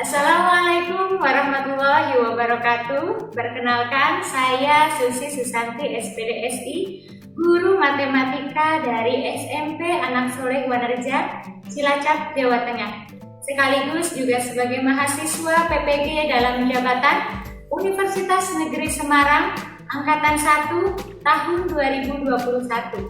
Assalamualaikum warahmatullahi wabarakatuh. Perkenalkan, saya Susi Susanti SPDSI, guru matematika dari SMP Anak Soleh Wanerja, Cilacap, Jawa Tengah. Sekaligus juga sebagai mahasiswa PPG dalam jabatan Universitas Negeri Semarang, Angkatan 1, tahun 2021.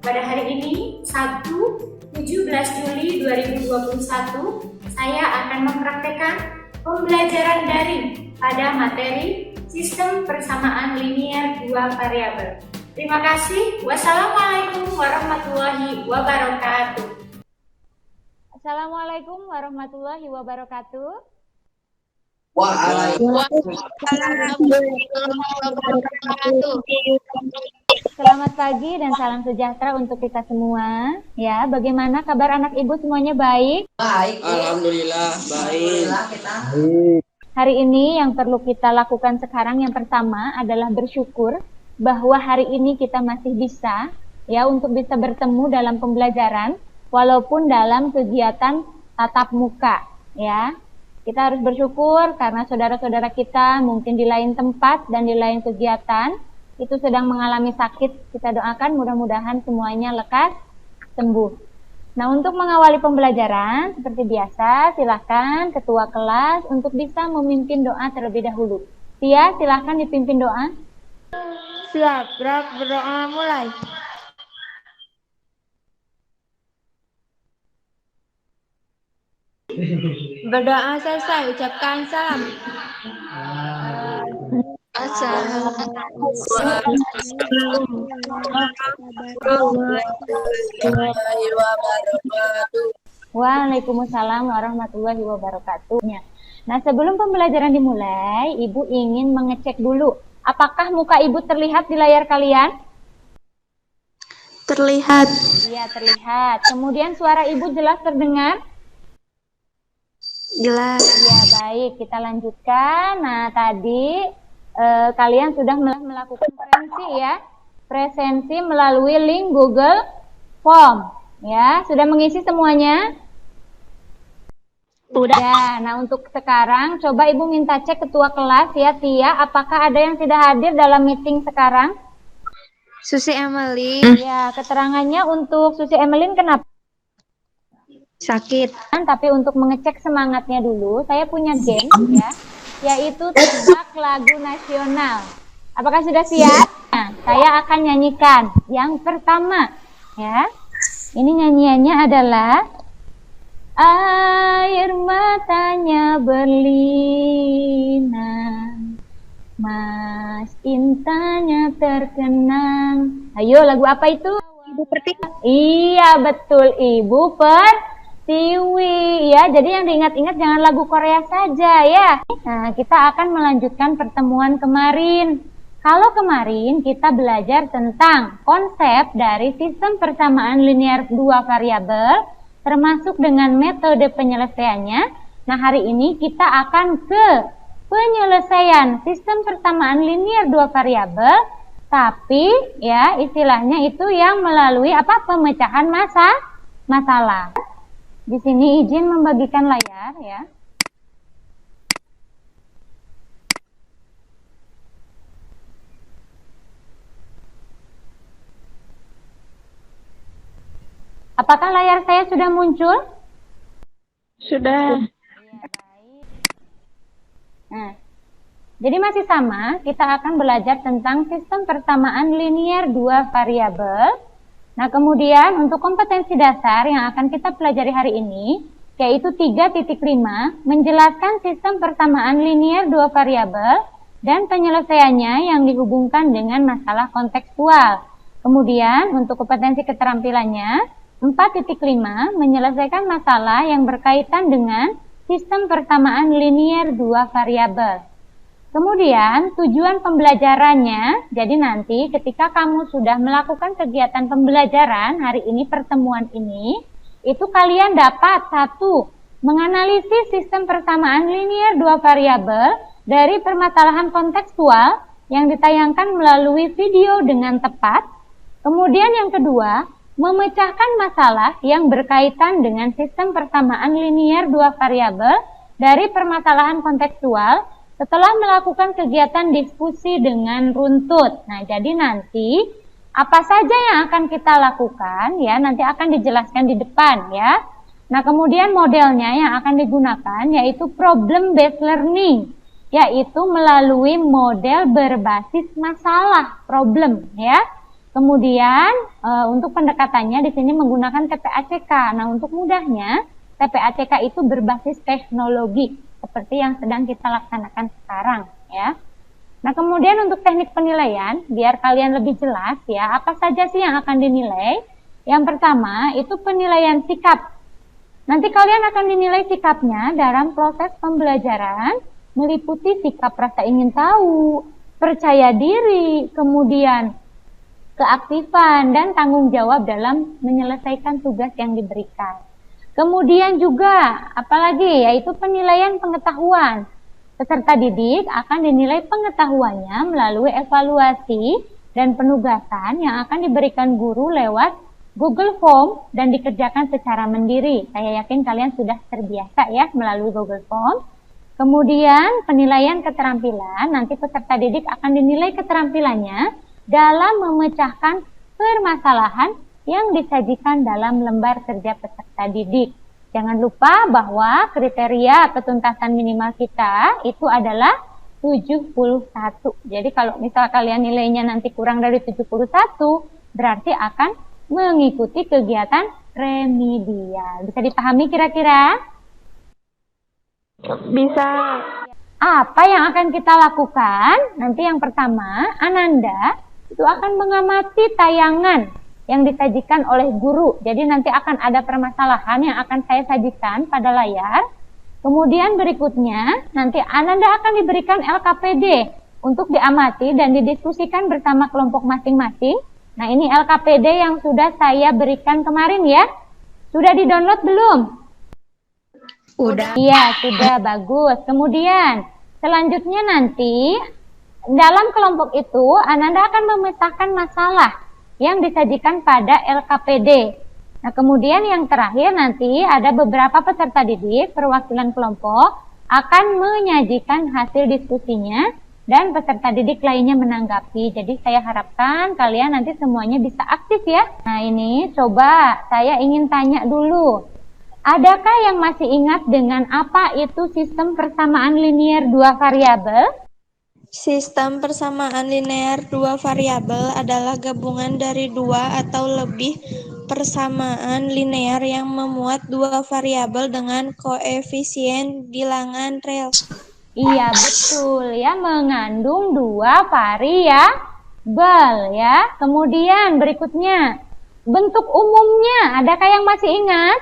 Pada hari ini, Sabtu 17 Juli 2021, saya akan mempraktekkan pembelajaran daring pada materi sistem persamaan linier dua variabel. Terima kasih. Wassalamualaikum warahmatullahi wabarakatuh. Assalamualaikum warahmatullahi wabarakatuh. Waalaikumsalam warahmatullahi. Selamat pagi dan salam sejahtera untuk kita semua. Ya, bagaimana kabar anak ibu semuanya baik? Baik. Alhamdulillah baik. Hari ini yang perlu kita lakukan sekarang yang pertama adalah bersyukur bahwa hari ini kita masih bisa untuk bisa bertemu dalam pembelajaran walaupun dalam kegiatan tatap muka ya. Kita harus bersyukur karena saudara-saudara kita mungkin di lain tempat dan di lain kegiatan itu sedang mengalami sakit. Kita doakan mudah-mudahan semuanya lekas sembuh. Nah, untuk mengawali pembelajaran seperti biasa, silakan ketua kelas untuk bisa memimpin doa terlebih dahulu. Tia, silakan dipimpin doa. Siap, berdoa mulai. Berdoa selesai, ucapkan salam. Waalaikumsalam warahmatullahi wabarakatuh. Nah, sebelum pembelajaran dimulai, Ibu ingin mengecek dulu, apakah muka Ibu terlihat di layar kalian? Terlihat. Iya, terlihat. Kemudian suara Ibu jelas terdengar? Jelas. Ya, baik. Kita lanjutkan. Nah, tadi kalian sudah melakukan presensi melalui link Google Form. Ya, sudah mengisi semuanya? Udah. Ya, nah untuk sekarang coba Ibu minta cek ketua kelas ya, Tia, apakah ada yang tidak hadir dalam meeting sekarang? Susi Emily. Ya, keterangannya untuk Susi Emeline kenapa? Sakit. Tapi untuk mengecek semangatnya dulu, saya punya game ya, yaitu tebak lagu nasional. Apakah sudah siap? Nah, saya akan nyanyikan yang pertama ya. Ini nyanyiannya adalah air matanya berlinang, Mas Intanya terkenang. Ayo, lagu apa itu? Ibu Pertiwi. Iya, betul, Ibu Pertiwi ya. Jadi yang diingat-ingat jangan lagu Korea saja ya. Nah, kita akan melanjutkan pertemuan kemarin. Kalau kemarin kita belajar tentang konsep dari sistem persamaan linear dua variabel, termasuk dengan metode penyelesaiannya. Nah, hari ini kita akan ke penyelesaian sistem persamaan linear dua variabel, tapi ya istilahnya itu yang melalui pemecahan masalah. Di sini izin membagikan layar ya. Apakah layar saya sudah muncul? Sudah. Nah, jadi masih sama, kita akan belajar tentang sistem persamaan linier dua variabel. Nah, kemudian untuk kompetensi dasar yang akan kita pelajari hari ini, yaitu 3.5, menjelaskan sistem persamaan linier dua variabel dan penyelesaiannya yang dihubungkan dengan masalah kontekstual. Kemudian untuk kompetensi keterampilannya, 4.5 menyelesaikan masalah yang berkaitan dengan sistem persamaan linier dua variabel. Kemudian tujuan pembelajarannya, jadi nanti ketika kamu sudah melakukan kegiatan pembelajaran hari ini, pertemuan ini, itu kalian dapat satu, menganalisis sistem persamaan linier dua variabel dari permasalahan kontekstual yang ditayangkan melalui video dengan tepat. Kemudian yang kedua, memecahkan masalah yang berkaitan dengan sistem persamaan linier dua variabel dari permasalahan kontekstual setelah melakukan kegiatan diskusi dengan runtut. Nah, jadi nanti apa saja yang akan kita lakukan ya nanti akan dijelaskan di depan ya. Nah, kemudian modelnya yang akan digunakan yaitu problem based learning, yaitu melalui model berbasis masalah problem ya. Kemudian untuk pendekatannya di sini menggunakan TPACK. Nah, untuk mudahnya TPACK itu berbasis teknologi seperti yang sedang kita laksanakan sekarang ya. Nah, kemudian untuk teknik penilaian biar kalian lebih jelas ya, apa saja sih yang akan dinilai? Yang pertama itu penilaian sikap. Nanti kalian akan dinilai sikapnya dalam proses pembelajaran meliputi sikap rasa ingin tahu, percaya diri, kemudian keaktifan dan tanggung jawab dalam menyelesaikan tugas yang diberikan. Kemudian juga apalagi yaitu penilaian pengetahuan. Peserta didik akan dinilai pengetahuannya melalui evaluasi dan penugasan yang akan diberikan guru lewat Google Form dan dikerjakan secara mandiri. Saya yakin kalian sudah terbiasa ya melalui Google Form. Kemudian penilaian keterampilan, nanti peserta didik akan dinilai keterampilannya dalam memecahkan permasalahan yang disajikan dalam lembar kerja peserta didik. Jangan lupa bahwa kriteria ketuntasan minimal kita itu adalah 71. Jadi kalau misal kalian nilainya nanti kurang dari 71, berarti akan mengikuti kegiatan remedial. Bisa dipahami kira-kira? Bisa. Apa yang akan kita lakukan? Nanti yang pertama, Ananda itu akan mengamati tayangan yang disajikan oleh guru. Jadi nanti akan ada permasalahan yang akan saya sajikan pada layar. Kemudian berikutnya, nanti Ananda akan diberikan LKPD untuk diamati dan didiskusikan bersama kelompok masing-masing. Nah, ini LKPD yang sudah saya berikan kemarin ya. Sudah di-download belum? Udah. Iya, sudah, bagus. Kemudian, selanjutnya nanti dalam kelompok itu Ananda akan memecahkan masalah yang disajikan pada LKPD. Nah, kemudian yang terakhir nanti ada beberapa peserta didik perwakilan kelompok akan menyajikan hasil diskusinya dan peserta didik lainnya menanggapi. Jadi saya harapkan kalian nanti semuanya bisa aktif ya. Nah, ini coba saya ingin tanya dulu. Adakah yang masih ingat dengan apa itu sistem persamaan linear dua variabel? Sistem persamaan linear dua variabel adalah gabungan dari dua atau lebih persamaan linear yang memuat dua variabel dengan koefisien bilangan real. Iya, betul ya, mengandung dua variabel ya. Kemudian berikutnya, bentuk umumnya, adakah yang masih ingat?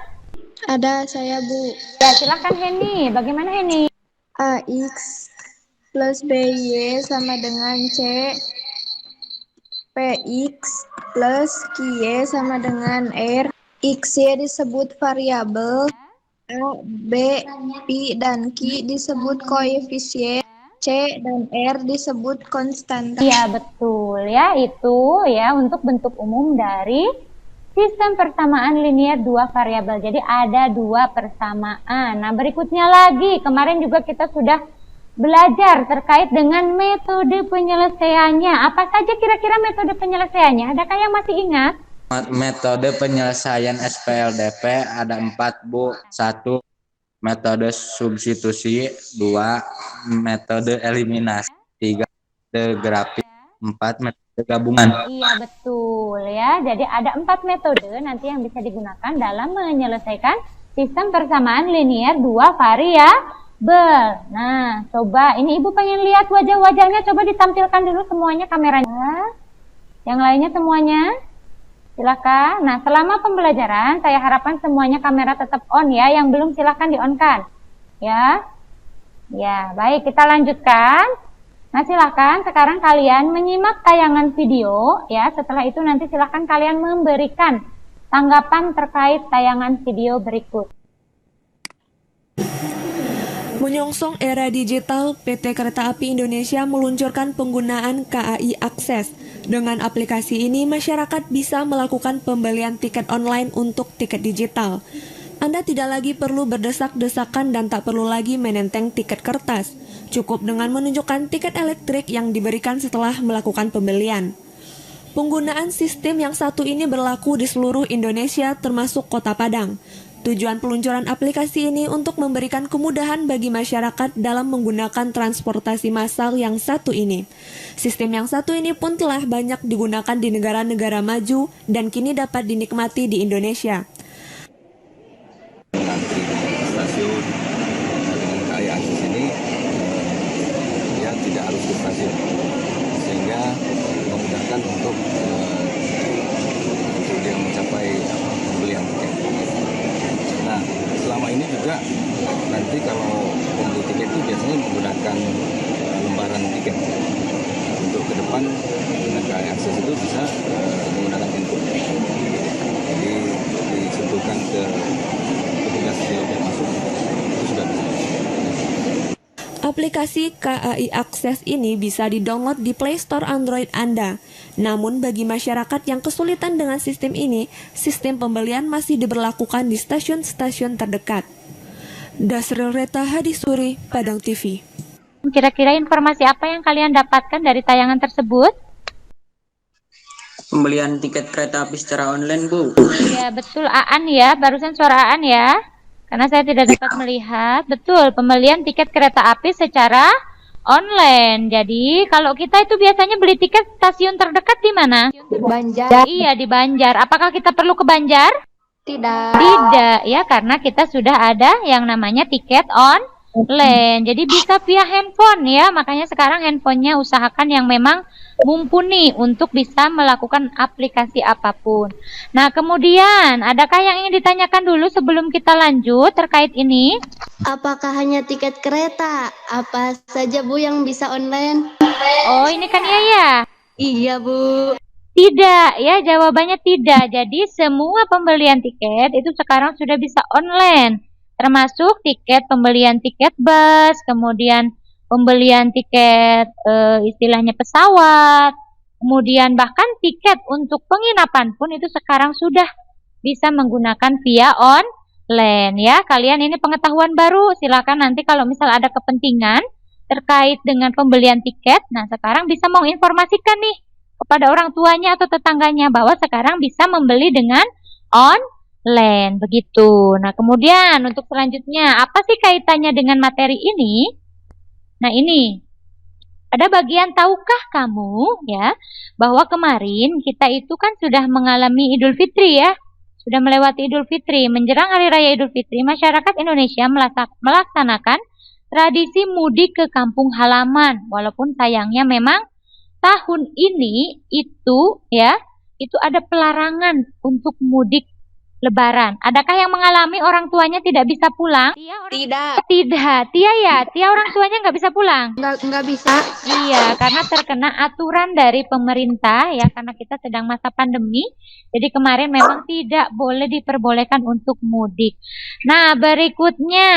Ada saya, Bu. Ya, silakan Heni. Bagaimana Heni? AX plus BY sama dengan C. PX plus QY sama dengan R. XY disebut variabel. A, B, P, dan Q disebut koefisien, C dan R disebut konstanta. Iya, betul ya, itu ya untuk bentuk umum dari sistem persamaan linear dua variabel. Jadi ada dua persamaan. Nah, berikutnya lagi, kemarin juga kita sudah belajar terkait dengan metode penyelesaiannya. Apa saja kira-kira metode penyelesaiannya? Adakah yang masih ingat? Metode penyelesaian SPLDP ada 4, Bu. 1. Metode substitusi. 2. Metode eliminasi. 3. Metode grafik. 4. Metode gabungan. Iya, betul ya. Jadi ada 4 metode nanti yang bisa digunakan dalam menyelesaikan sistem persamaan linear dua variabel. Nah, coba ini Ibu pengen lihat wajah-wajahnya. Coba ditampilkan dulu semuanya kameranya. Yang lainnya semuanya. Silakan. Nah, selama pembelajaran saya harapkan semuanya kamera tetap on ya. Yang belum silakan di-on-kan. Ya. Ya, baik, kita lanjutkan. Nah, silakan sekarang kalian menyimak tayangan video ya. Setelah itu nanti silakan kalian memberikan tanggapan terkait tayangan video berikut. Menyongsong era digital, PT Kereta Api Indonesia meluncurkan penggunaan KAI Akses. Dengan aplikasi ini, masyarakat bisa melakukan pembelian tiket online untuk tiket digital. Anda tidak lagi perlu berdesak-desakan dan tak perlu lagi menenteng tiket kertas. Cukup dengan menunjukkan tiket elektrik yang diberikan setelah melakukan pembelian. Penggunaan sistem yang satu ini berlaku di seluruh Indonesia termasuk Kota Padang. Tujuan peluncuran aplikasi ini untuk memberikan kemudahan bagi masyarakat dalam menggunakan transportasi massal yang satu ini. Sistem yang satu ini pun telah banyak digunakan di negara-negara maju dan kini dapat dinikmati di Indonesia. Mengantri di stasiun dengan KAI Akses ini ya tidak harus ke stasiun, sehingga memudahkan untuk dia mencapai pembelian tiket. Nah, selama ini juga nanti kalau pembeli tiket itu biasanya menggunakan lembaran tiket. Untuk ke depan dengan KAI Akses itu bisa menggunakan handphone. Jadi disentuhkan ke petugas di loket masuk itu sudah bisa. Aplikasi KAI Akses ini bisa di-download di Play Store Android Anda. Namun bagi masyarakat yang kesulitan dengan sistem ini, sistem pembelian masih diberlakukan di stasiun-stasiun terdekat. Dasril Reta Hadisuri, Padang TV. Kira-kira informasi apa yang kalian dapatkan dari tayangan tersebut? Pembelian tiket kereta api secara online, Bu. Ya, betul Aan ya, barusan suara Aan ya. Karena saya tidak dapat melihat. Betul, pembelian tiket kereta api secara online. Jadi, kalau kita itu biasanya beli tiket stasiun terdekat di mana? Banjar. Iya, di Banjar. Apakah kita perlu ke Banjar? Tidak. Tidak, ya, karena kita sudah ada yang namanya tiket online. Jadi bisa via handphone ya. Makanya sekarang handphonenya usahakan yang memang mumpuni untuk bisa melakukan aplikasi apapun. Nah, kemudian adakah yang ingin ditanyakan dulu sebelum kita lanjut terkait ini? Apakah hanya tiket kereta? Apa saja Bu yang bisa online? Oh, ini kan ya. Iya Bu. Tidak, ya, jawabannya tidak. Jadi semua pembelian tiket itu sekarang sudah bisa online. Termasuk tiket pembelian tiket bus, kemudian pembelian tiket istilahnya pesawat, kemudian bahkan tiket untuk penginapan pun itu sekarang sudah bisa menggunakan via online ya. Kalian ini pengetahuan baru, silakan nanti kalau misal ada kepentingan terkait dengan pembelian tiket, nah sekarang bisa mau informasikan nih kepada orang tuanya atau tetangganya bahwa sekarang bisa membeli dengan online begitu. Nah, kemudian untuk selanjutnya apa sih kaitannya dengan materi ini? Nah, ini pada bagian tahukah kamu ya bahwa kemarin kita itu kan sudah mengalami Idul Fitri ya, sudah melewati Idul Fitri. Menjelang Hari Raya Idul Fitri, masyarakat Indonesia melaksanakan tradisi mudik ke kampung halaman. Walaupun sayangnya memang tahun ini itu ya, itu ada pelarangan untuk mudik Lebaran. Adakah yang mengalami orang tuanya tidak bisa pulang? Tidak. Tidak. Tia orang tuanya nggak bisa pulang. Nggak bisa. Iya, karena terkena aturan dari pemerintah ya, karena kita sedang masa pandemi. Jadi kemarin memang tidak boleh diperbolehkan untuk mudik. Nah, berikutnya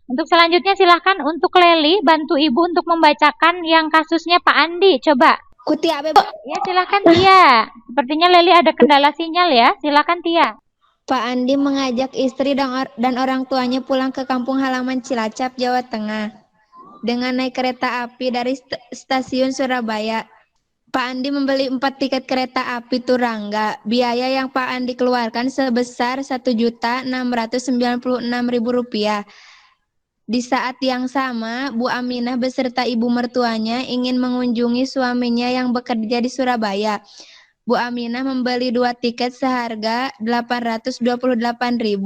untuk selanjutnya silahkan untuk Leli bantu Ibu untuk membacakan yang kasusnya Pak Andi. Coba. Kuti apa Bu? Ya, silahkan Tia. Sepertinya Leli ada kendala sinyal ya. Silahkan Tia. Pak Andi mengajak istri dan orang tuanya pulang ke kampung halaman Cilacap, Jawa Tengah dengan naik kereta api dari stasiun Surabaya. Pak Andi membeli 4 tiket kereta api Turangga. Biaya yang Pak Andi keluarkan sebesar Rp1.696.000. Di saat yang sama, Bu Aminah beserta ibu mertuanya ingin mengunjungi suaminya yang bekerja di Surabaya. Bu Aminah membeli 2 tiket seharga Rp828.000.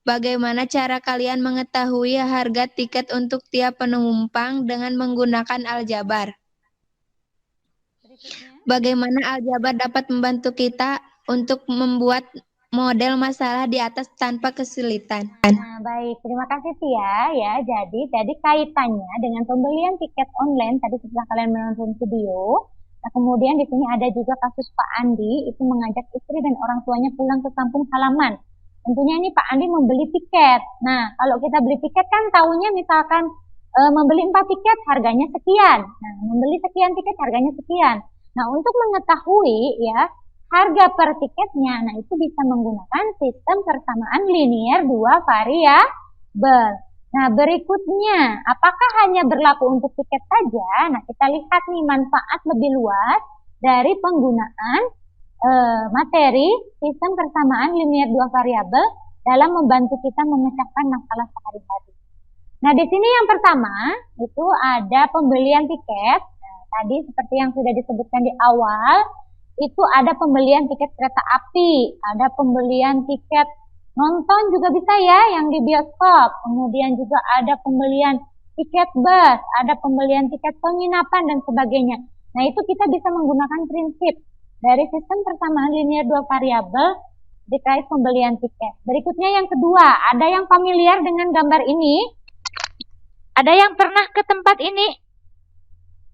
Bagaimana cara kalian mengetahui harga tiket untuk tiap penumpang dengan menggunakan Aljabar? Bagaimana Aljabar dapat membantu kita untuk membuat model masalah di atas tanpa kesulitan? Nah, baik. Terima kasih Tia ya. Jadi kaitannya dengan pembelian tiket online tadi setelah kalian menonton video. Nah, kemudian di sini ada juga kasus Pak Andi itu mengajak istri dan orang tuanya pulang ke kampung halaman. Tentunya ini Pak Andi membeli tiket. Nah, kalau kita beli tiket kan tahunya misalkan membeli 4 tiket harganya sekian. Nah, membeli sekian tiket harganya sekian. Nah, untuk mengetahui ya harga per tiketnya. Nah, itu bisa menggunakan sistem persamaan linear dua variabel. Nah, berikutnya, apakah hanya berlaku untuk tiket saja? Nah, kita lihat nih manfaat lebih luas dari penggunaan materi sistem persamaan linear dua variabel dalam membantu kita memecahkan masalah sehari-hari. Nah, di sini yang pertama itu ada pembelian tiket. Nah, tadi seperti yang sudah disebutkan di awal, itu ada pembelian tiket kereta api, ada pembelian tiket nonton juga bisa ya yang di bioskop, kemudian juga ada pembelian tiket bus, ada pembelian tiket penginapan dan sebagainya. Nah, itu kita bisa menggunakan prinsip dari sistem persamaan linear dua variabel terkait pembelian tiket. Berikutnya yang kedua, ada yang familiar dengan gambar ini? Ada yang pernah ke tempat ini?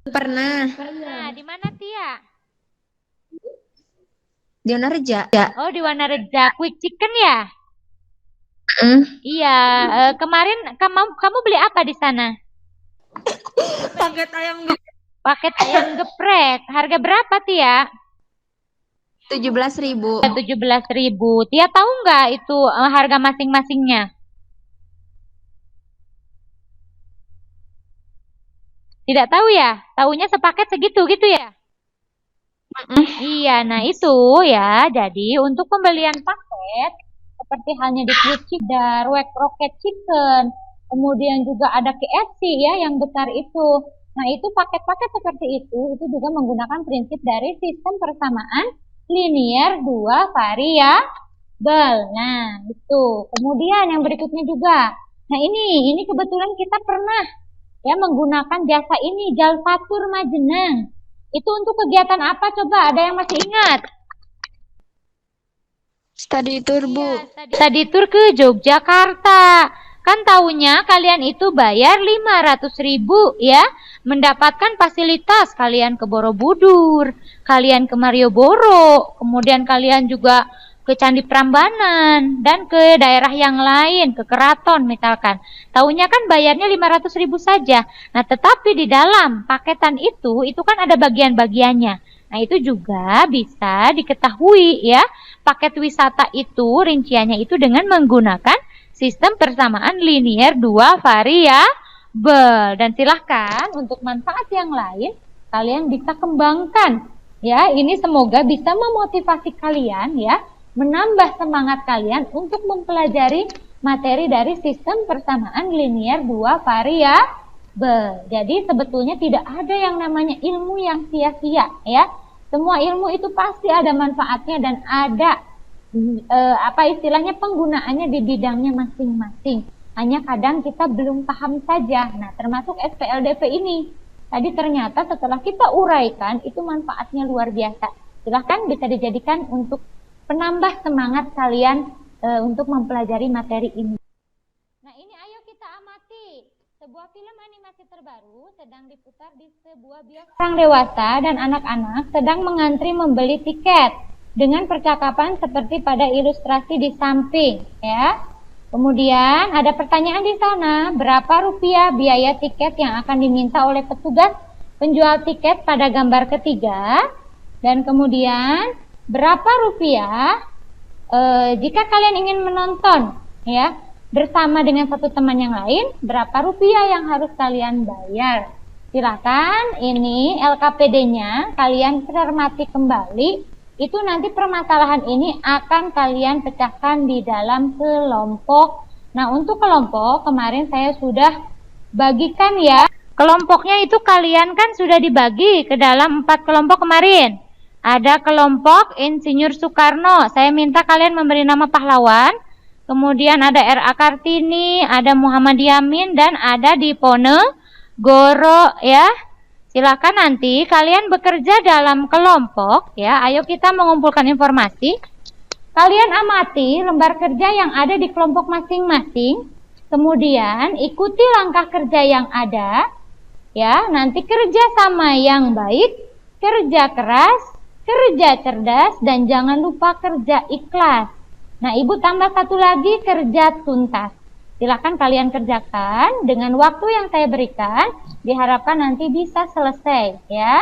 Pernah. Nah, di mana Tia? Di Wanareja. Oh, di Wanareja. Quick Chicken ya? Iya. Kemarin kamu beli apa di sana? Paket ayam Paket ayam geprek. Harga berapa Tia? 17.000. 17.000. Tia tahu nggak itu harga masing-masingnya? Tidak tahu ya? Taunya sepaket segitu gitu ya? Iya, nah itu ya. Jadi untuk pembelian paket seperti halnya di Quick Chicken, Rocket Chicken, kemudian juga ada KFC ya yang besar itu. Nah, itu paket-paket seperti itu juga menggunakan prinsip dari sistem persamaan linear dua variabel. Nah, itu. Kemudian yang berikutnya juga. Nah, ini kebetulan kita pernah ya menggunakan jasa ini, Jalfatur Majenang. Itu untuk kegiatan apa coba? Ada yang masih ingat? Study tour, Bu. Study tour ke Yogyakarta. Kan tahunya kalian itu bayar 500.000 ya, mendapatkan fasilitas. Kalian ke Borobudur, kalian ke Malioboro, kemudian kalian juga ke Candi Prambanan dan ke daerah yang lain, ke keraton misalkan. Tahunya kan bayarnya 500.000 saja. Nah, tetapi di dalam paketan itu kan ada bagian-bagiannya. Nah, itu juga bisa diketahui ya. Paket wisata itu rinciannya itu dengan menggunakan sistem persamaan linear dua variabel. Dan silahkan untuk manfaat yang lain kalian bisa kembangkan ya. Ini semoga bisa memotivasi kalian ya, menambah semangat kalian untuk mempelajari materi dari sistem persamaan linear dua variabel. Jadi sebetulnya tidak ada yang namanya ilmu yang sia-sia ya. Semua ilmu itu pasti ada manfaatnya dan ada istilahnya penggunaannya di bidangnya masing-masing. Hanya kadang kita belum paham saja. Nah, termasuk SPLDP ini. Tadi ternyata setelah kita uraikan itu manfaatnya luar biasa. Silahkan bisa dijadikan untuk penambah semangat kalian untuk mempelajari materi ini. Nah, ini ayo kita amati. Sebuah film animasi terbaru sedang diputar di sebuah bioskop. Orang dewasa dan anak-anak sedang mengantri membeli tiket dengan percakapan seperti pada ilustrasi di samping ya. Kemudian ada pertanyaan di sana, berapa rupiah biaya tiket yang akan diminta oleh petugas penjual tiket pada gambar ketiga? Dan kemudian berapa rupiah jika kalian ingin menonton ya bersama dengan satu teman yang lain, berapa rupiah yang harus kalian bayar? Silakan, ini LKPD-nya kalian cermati kembali. Itu nanti permasalahan ini akan kalian pecahkan di dalam kelompok. Nah, untuk kelompok kemarin saya sudah bagikan ya. Kelompoknya itu kalian kan sudah dibagi ke dalam 4 kelompok kemarin. Ada kelompok Insinyur Soekarno. Saya minta kalian memberi nama pahlawan. Kemudian ada R.A. Kartini, ada Muhammad Yamin, dan ada Diponegoro ya. Silakan nanti kalian bekerja dalam kelompok ya. Ayo kita mengumpulkan informasi. Kalian amati lembar kerja yang ada di kelompok masing-masing. Kemudian ikuti langkah kerja yang ada ya. Nanti kerja sama yang baik, kerja keras, kerja cerdas, dan jangan lupa kerja ikhlas. Nah, Ibu tambah satu lagi, kerja tuntas. Silakan kalian kerjakan dengan waktu yang saya berikan. Diharapkan nanti bisa selesai ya.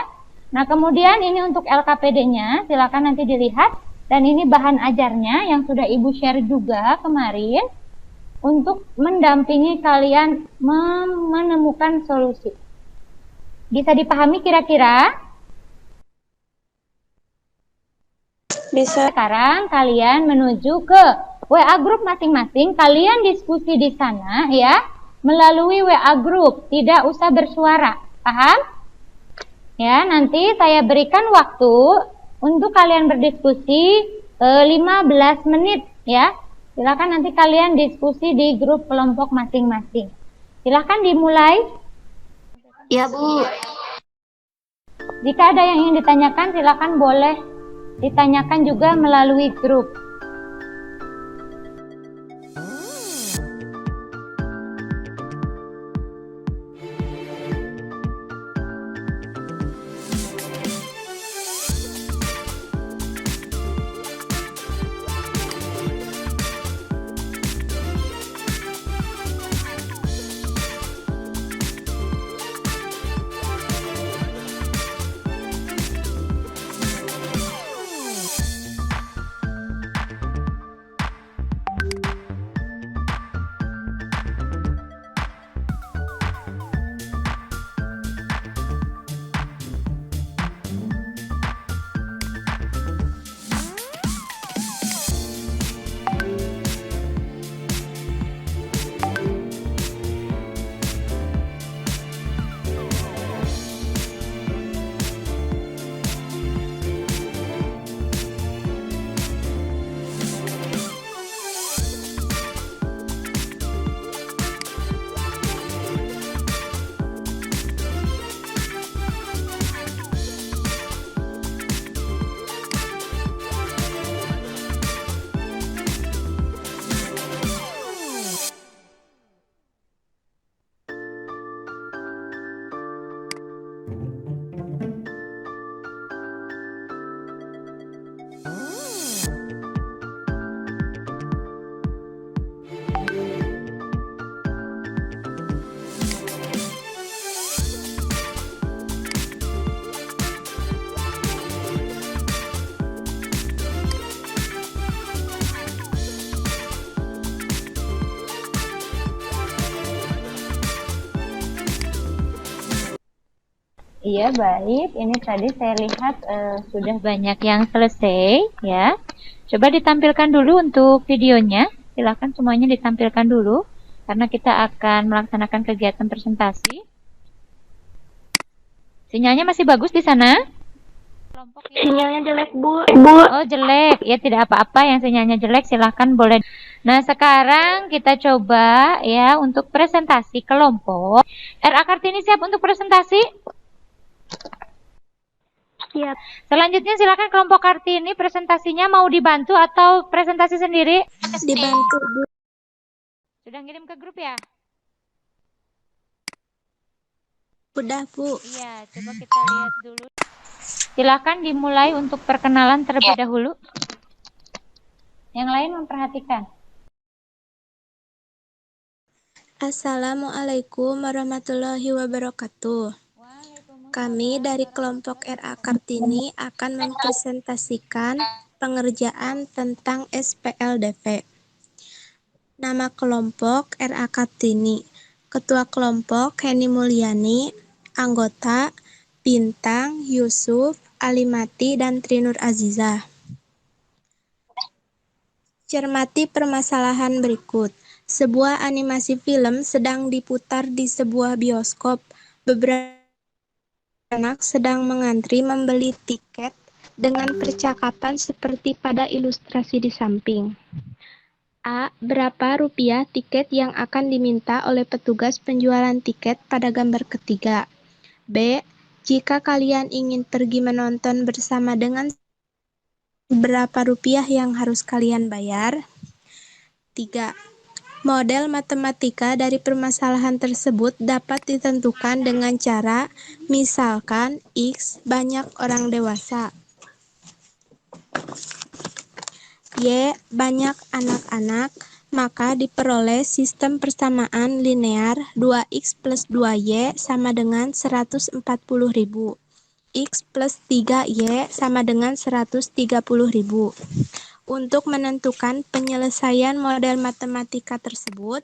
Nah, kemudian ini untuk LKPD-nya, silakan nanti dilihat. Dan ini bahan ajarnya yang sudah Ibu share juga kemarin untuk mendampingi kalian menemukan solusi. Bisa dipahami kira-kira? Bisa. Sekarang kalian menuju ke WA group masing-masing. Kalian diskusi di sana ya, melalui WA group, tidak usah bersuara. Paham? Ya, nanti saya berikan waktu untuk kalian berdiskusi 15 menit ya. Silakan nanti kalian diskusi di grup kelompok masing-masing. Silakan dimulai. Ya, Bu. Jika ada yang ingin ditanyakan, silakan boleh ditanyakan juga melalui grup. Iya, baik. Ini tadi saya lihat sudah banyak yang selesai ya. Coba ditampilkan dulu untuk videonya. Silakan semuanya ditampilkan dulu karena kita akan melaksanakan kegiatan presentasi. Sinyalnya masih bagus di sana? Sinyalnya jelek, Bu. Oh, jelek. Ya, tidak apa-apa yang sinyalnya jelek, silakan boleh. Nah, sekarang kita coba ya untuk presentasi kelompok. RA Kartini siap untuk presentasi? Siap. Selanjutnya silakan kelompok Kartini presentasinya mau dibantu atau presentasi sendiri? Dibantu, Bu. Sudah ngirim ke grup ya? Udah, Bu. Iya, coba kita lihat dulu. Silakan dimulai untuk perkenalan terlebih dahulu. Yang lain memperhatikan. Assalamualaikum warahmatullahi wabarakatuh. Kami dari kelompok RA Kartini akan mempresentasikan pengerjaan tentang SPLDP. Nama kelompok RA Kartini. Ketua kelompok Heni Mulyani, anggota Bintang, Yusuf, Alimati, dan Trinur Azizah. Cermati permasalahan berikut. Sebuah animasi film sedang diputar di sebuah bioskop. Beberapa anak sedang mengantri membeli tiket dengan percakapan seperti pada ilustrasi di samping. A. Berapa rupiah tiket yang akan diminta oleh petugas penjualan tiket pada gambar ketiga? B. Jika kalian ingin pergi menonton bersama dengan berapa rupiah yang harus kalian bayar? 3. Model matematika dari permasalahan tersebut dapat ditentukan dengan cara, misalkan X banyak orang dewasa, Y banyak anak-anak, maka diperoleh sistem persamaan linear 2X plus 2Y sama dengan 140.000. X plus 3Y sama dengan 130.000. Untuk menentukan penyelesaian model matematika tersebut,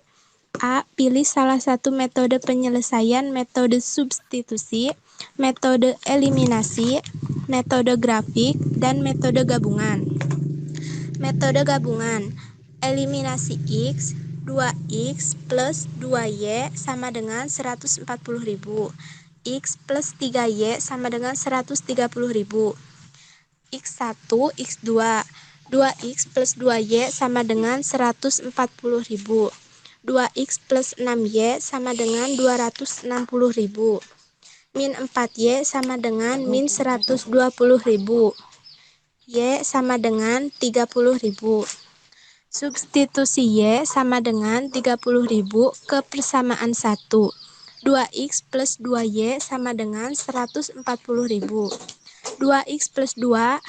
A. Pilih salah satu metode penyelesaian, metode substitusi, metode eliminasi, metode grafik, dan metode gabungan. Metode gabungan. Eliminasi X, 2X plus 2Y sama dengan 140.000. X plus 3Y sama dengan 130.000. X1, X2. 2X plus 2Y sama dengan 140.000. 2X plus 6Y sama dengan 260.000. Min 4Y sama dengan min 120.000. Y sama dengan 30.000. Substitusi Y sama dengan 30.000 ke persamaan 1. 2X plus 2Y sama dengan 140.000. 2X plus 2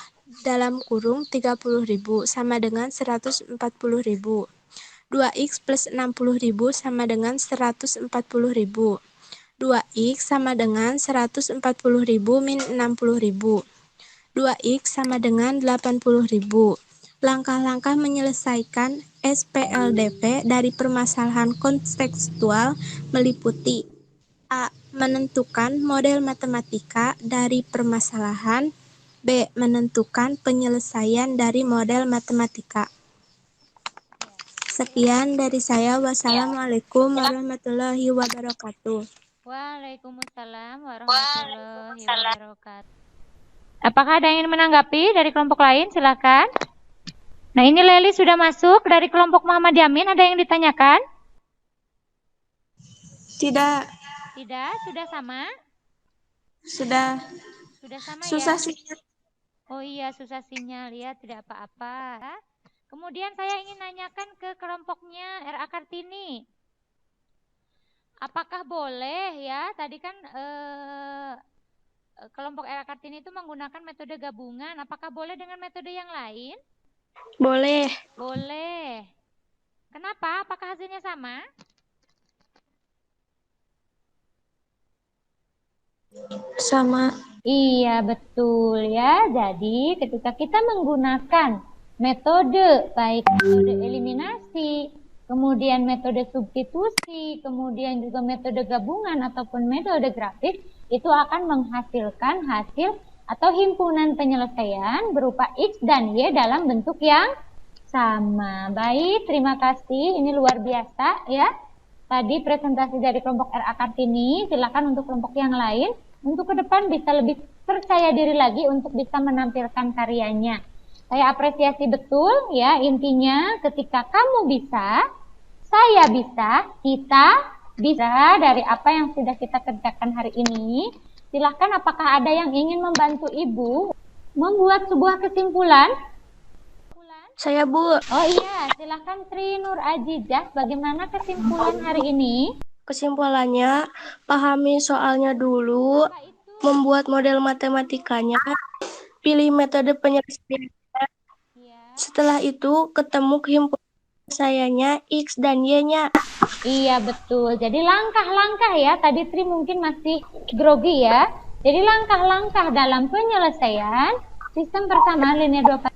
dalam kurung 30.000 sama dengan 140.000. 2X plus 60.000 sama dengan 140.000. 2X sama dengan 140.000 min 60.000. 2X sama dengan 80.000. Langkah-langkah menyelesaikan SPLDP dari permasalahan kontekstual meliputi: A. Menentukan model matematika dari permasalahan. B. Menentukan penyelesaian dari model matematika. Sekian dari saya. Wassalamualaikum warahmatullahi wabarakatuh. Waalaikumsalam warahmatullahi wabarakatuh. Apakah ada yang ingin menanggapi dari kelompok lain? Silakan. Nah, ini Leli sudah masuk dari kelompok Muhammad Yamin. Ada yang ditanyakan? Tidak. Tidak, sudah sama? Sudah. Sudah sama Susah ya? sih. Oh iya, susah sinyal ya, tidak apa-apa. Kemudian saya ingin nanyakan ke kelompoknya RA Kartini. Apakah boleh ya, tadi kan kelompok RA Kartini itu menggunakan metode gabungan. Apakah boleh dengan metode yang lain? Boleh. Boleh. Kenapa? Apakah hasilnya sama? Sama. Iya, betul ya. Jadi, ketika kita menggunakan metode, baik metode eliminasi, kemudian metode substitusi, kemudian juga metode gabungan ataupun metode grafik, itu akan menghasilkan hasil atau himpunan penyelesaian berupa X dan Y dalam bentuk yang sama. Baik, terima kasih. Ini luar biasa ya. Tadi presentasi dari kelompok RA Kartini. Silakan untuk kelompok yang lain. Untuk ke depan bisa lebih percaya diri lagi untuk bisa menampilkan karyanya. Saya apresiasi betul ya, intinya ketika kamu bisa, saya bisa, kita bisa dari apa yang sudah kita kerjakan hari ini. Silahkan apakah ada yang ingin membantu Ibu membuat sebuah kesimpulan? Saya, Bu. Oh iya, silahkan Tri Nur Ajijah, bagaimana kesimpulan hari ini? Kesimpulannya, pahami soalnya dulu, membuat model matematikanya, pilih metode penyelesaian. Setelah itu, ketemu himpunan penyelesaiannya X dan Y-nya. Iya, betul. Jadi langkah-langkah ya, tadi Tri mungkin masih grogi ya. Jadi langkah-langkah dalam penyelesaian sistem persamaan linear 2 variabel.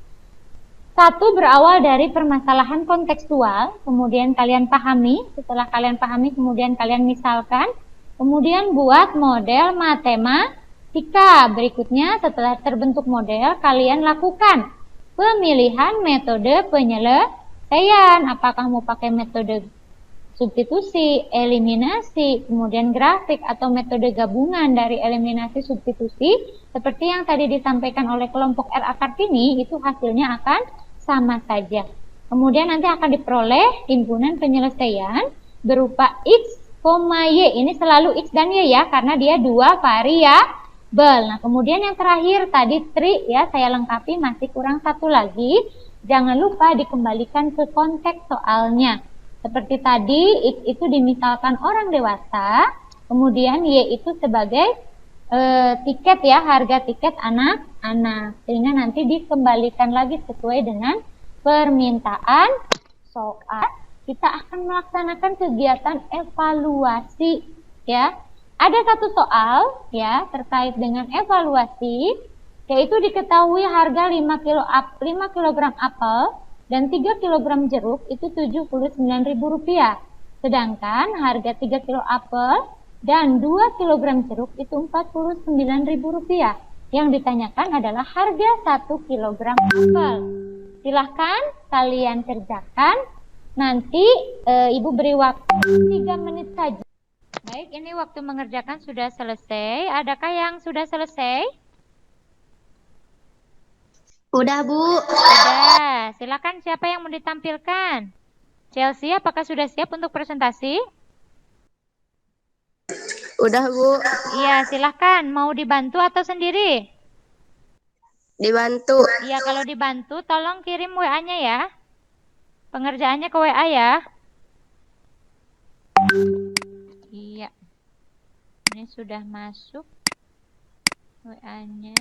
Satu, berawal dari permasalahan kontekstual, kemudian kalian pahami, setelah kalian pahami kemudian kalian misalkan, kemudian buat model matematika. Berikutnya setelah terbentuk model, kalian lakukan pemilihan metode penyelesaian. Apakah mau pakai metode substitusi, eliminasi, kemudian grafik, atau metode gabungan dari eliminasi substitusi, seperti yang tadi disampaikan oleh kelompok RA Kartini, itu hasilnya akan sama saja. Kemudian nanti akan diperoleh himpunan penyelesaian berupa X, Y. Ini selalu X dan Y ya, karena dia dua variabel. Nah, kemudian yang terakhir tadi Tri ya, saya lengkapi, masih kurang satu lagi. Jangan lupa dikembalikan ke konteks soalnya. Seperti tadi, X itu dimisalkan orang dewasa, kemudian Y itu sebagai tiket ya, harga tiket anak-anak, sehingga nanti dikembalikan lagi sesuai dengan permintaan soal. Kita akan melaksanakan kegiatan evaluasi ya. Ada satu soal ya terkait dengan evaluasi, yaitu diketahui harga 5 kg apel dan 3 kg jeruk itu Rp79.000. Sedangkan harga 3 kg apel dan 2 kg jeruk itu Rp49.000. Yang ditanyakan adalah harga 1 kg apel. Silahkan kalian kerjakan. Nanti Ibu beri waktu 3 menit saja. Baik, ini waktu mengerjakan sudah selesai. Adakah yang sudah selesai? Udah, Bu. Sudah. Silakan siapa yang mau ditampilkan? Chelsea, apakah sudah siap untuk presentasi? Udah, Bu. Iya, silakan. Mau dibantu atau sendiri? Dibantu. Iya, kalau dibantu tolong kirim WA-nya ya. Pengerjaannya ke WA ya. Iya. Ini sudah masuk WA-nya.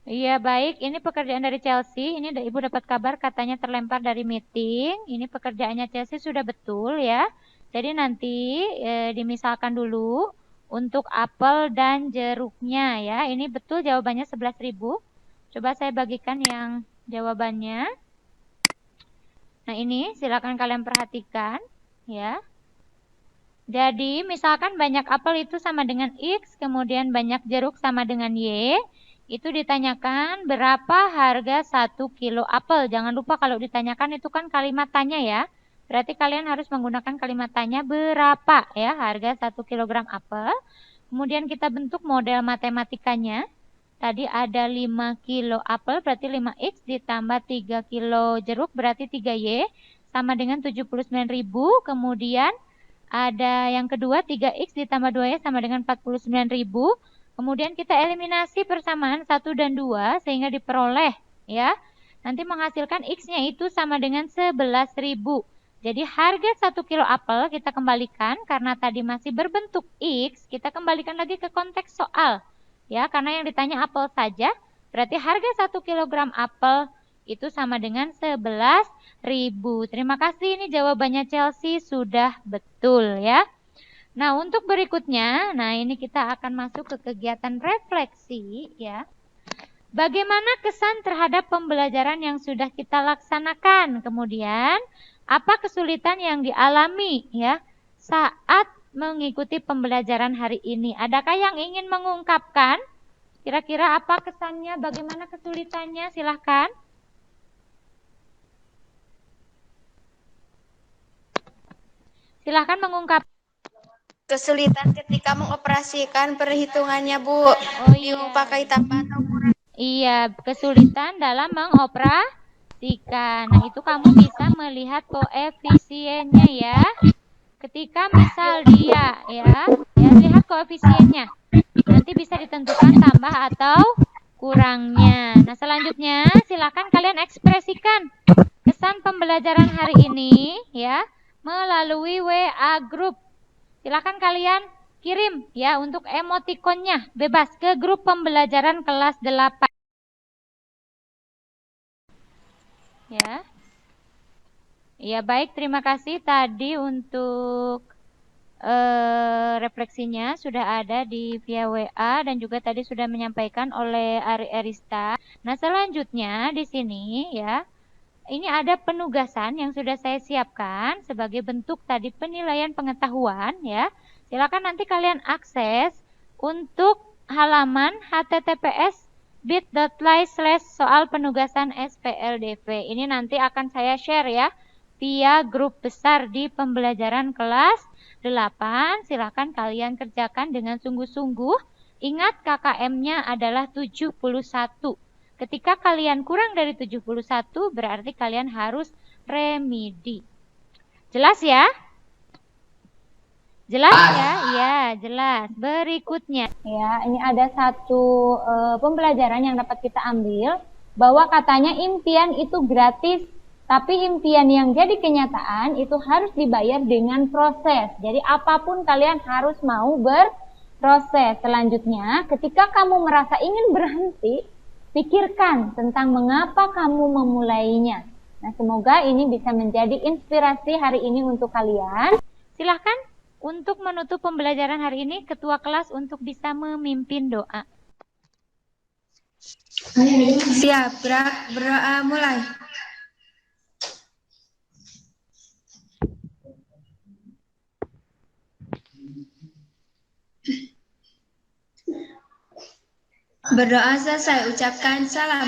Iya, baik. Ini pekerjaan dari Chelsea. Ini Ibu dapat kabar katanya terlempar dari meeting. Ini pekerjaannya Chelsea sudah betul ya. Jadi nanti dimisalkan dulu untuk apel dan jeruknya ya. Ini betul jawabannya 11.000. Coba saya bagikan yang jawabannya. Nah, ini silakan kalian perhatikan ya. Jadi, misalkan banyak apel itu sama dengan X, kemudian banyak jeruk sama dengan Y. Itu ditanyakan berapa harga 1 kilo apel. Jangan lupa kalau ditanyakan itu kan kalimat tanya ya. Berarti kalian harus menggunakan kalimat tanya berapa ya harga 1 kg apel. Kemudian kita bentuk model matematikanya. Tadi ada 5 kilo apel berarti 5X ditambah 3 kilo jeruk berarti 3Y sama dengan 79.000. Kemudian ada yang kedua 3X ditambah 2Y sama dengan 49.000. Kemudian kita eliminasi persamaan 1 dan 2 sehingga diperoleh ya. Nanti menghasilkan X-nya itu sama dengan 11.000. Jadi harga 1 kilo apel kita kembalikan karena tadi masih berbentuk X, kita kembalikan lagi ke konteks soal. Ya, karena yang ditanya apel saja, berarti harga 1 kg apel itu sama dengan 11.000. Terima kasih, ini jawabannya Chelsea sudah betul ya. Nah, untuk berikutnya, nah ini kita akan masuk ke kegiatan refleksi ya. Bagaimana kesan terhadap pembelajaran yang sudah kita laksanakan? Kemudian, apa kesulitan yang dialami ya saat mengikuti pembelajaran hari ini? Adakah yang ingin mengungkapkan? Kira-kira apa kesannya? Bagaimana kesulitannya? Silahkan. Silahkan mengungkap. Kesulitan ketika mengoperasikan perhitungannya, Bu. Oh iya. Bingung pakai tambah atau kurang. Iya, kesulitan dalam mengoperasikan. Nah, itu kamu bisa melihat koefisiennya ya. Ketika misal dia ya lihat koefisiennya. Nanti bisa ditentukan tambah atau kurangnya. Nah, selanjutnya silakan kalian ekspresikan kesan pembelajaran hari ini ya melalui WA group. Silakan kalian kirim ya untuk emotikonnya bebas ke grup pembelajaran kelas 8. Ya. Ya, baik, terima kasih tadi untuk refleksinya sudah ada di via WA dan juga tadi sudah menyampaikan oleh Ari Erista. Nah, selanjutnya di sini ya. Ini ada penugasan yang sudah saya siapkan sebagai bentuk tadi penilaian pengetahuan ya. Silakan nanti kalian akses untuk halaman https://bit.ly/soal penugasan SPLDV. Ini nanti akan saya share ya via grup besar di pembelajaran kelas 8. Silakan kalian kerjakan dengan sungguh-sungguh. Ingat KKM-nya adalah 71. Ketika kalian kurang dari 71, berarti kalian harus remedi. Jelas ya? Jelas ya? Iya, jelas. Berikutnya. Ya, ini ada satu pembelajaran yang dapat kita ambil. Bahwa katanya impian itu gratis. Tapi impian yang jadi kenyataan itu harus dibayar dengan proses. Jadi apapun kalian harus mau berproses. Selanjutnya, ketika kamu merasa ingin berhenti, pikirkan tentang mengapa kamu memulainya. Nah, semoga ini bisa menjadi inspirasi hari ini untuk kalian. Silahkan Untuk menutup pembelajaran hari ini, ketua kelas untuk bisa memimpin doa. Siap, berdoa mulai. Berdoa selesai, ucapkan salam.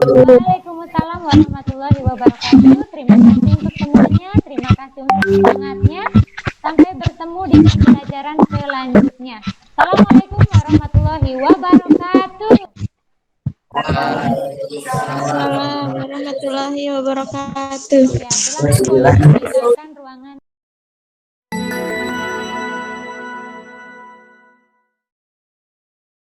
Waalaikumsalam warahmatullahi wabarakatuh. Terima kasih untuk semuanya, terima kasih untuk semangatnya. Sampai bertemu di pembelajaran selanjutnya. Assalamualaikum warahmatullahi wabarakatuh. Waalaikumsalam warahmatullahi wabarakatuh. Ya, silakan boleh meninggalkan ruangan.